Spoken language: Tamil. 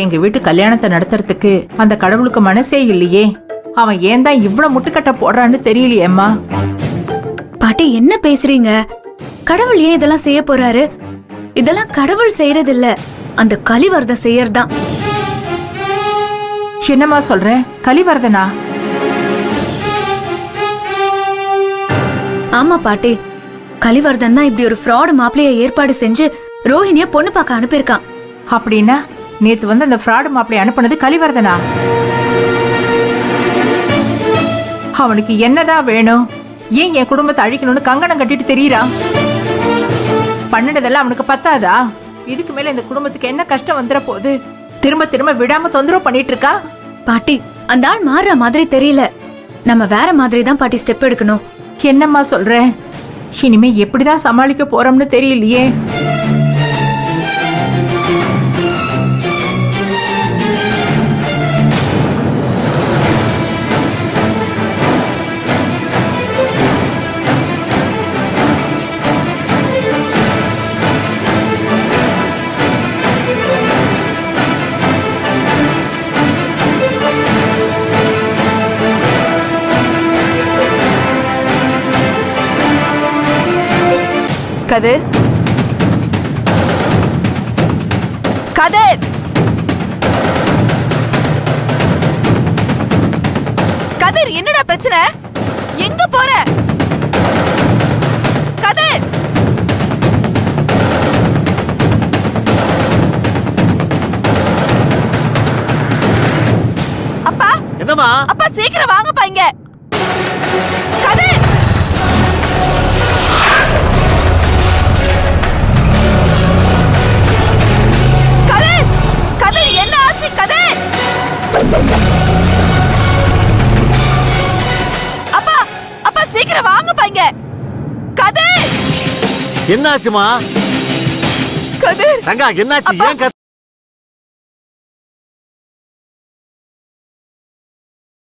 எங்க வீட்டு கல்யாணத்தை நடத்துறதுக்கு அந்த கடவுளுக்கு மனசே இல்லையே. அவன் ஏன் தான் இவ்வளவு முட்டுக்கட்ட போடுறான்னு தெரியலையேம்மா. பாட்டி என்ன பேசுறீங்க? கடவுள் ஏன் இதெல்லாம் செய்ய போறாரு? இதெல்லாம் கடவுள் செய்யறது இல்ல, அந்த கலிவர்தம் செய்யறதுதான். என்னம்மா சொல்ற? கலிவர்தனா? ஆமா பாட்டி, கலிவர்தன் தான் இப்படி ஒரு ஃப்ராடு மாப்பிளைய ஏற்பாடு செஞ்சு ரோஹிணிய பொண்ணு பார்க்க அனுப்பியிருக்கான். அப்படின்னா நேத்து வந்து அந்த ஃப்ராடு மாப்பிளை அனுப்புனது கலிவர்தனா? அவனுக்கு என்னதான் வேணும்? ஏன் என் குடும்பத்தை அழிக்கணும்னு கங்கணம் கட்டிட்டு தெரியறான்? பண்ணனதெல்லாம் அவனுக்கு பத்தாதா? இதுக்கு மேல இந்த குடும்பத்துக்கு என்ன கஷ்டம் வந்துட போகுது? திரும்ப திரும்ப விடாம தொந்தரவு பண்ணிட்டு இருக்கா. பாட்டி, அந்த ஆள் மாறுற மாதிரி தெரியல. நம்ம வேற மாதிரி தான் பாட்டி ஸ்டெப் எடுக்கணும். என்னம்மா சொல்ற? இனிமே எப்படிதான் சமாளிக்க போறோம்னு தெரியலையே. கதிர், கதிர், கதிர், என்னடா பிரச்சனை? எங்க போற? கதிர், அப்பா, என்னம்மா? அப்பா சீக்கிரம் வாங்கப்பா இங்க. கதிர், கதிர், கதிர், என்ன ஆச்சு? கதிர், அப்பா, அப்பா சீக்கிரம் வாங்கப்பா இங்க. கதிர், என்னாச்சுமா? கதிர், ரங்கா, என்னாச்சு? அப்பா, ஏன் கத்துற?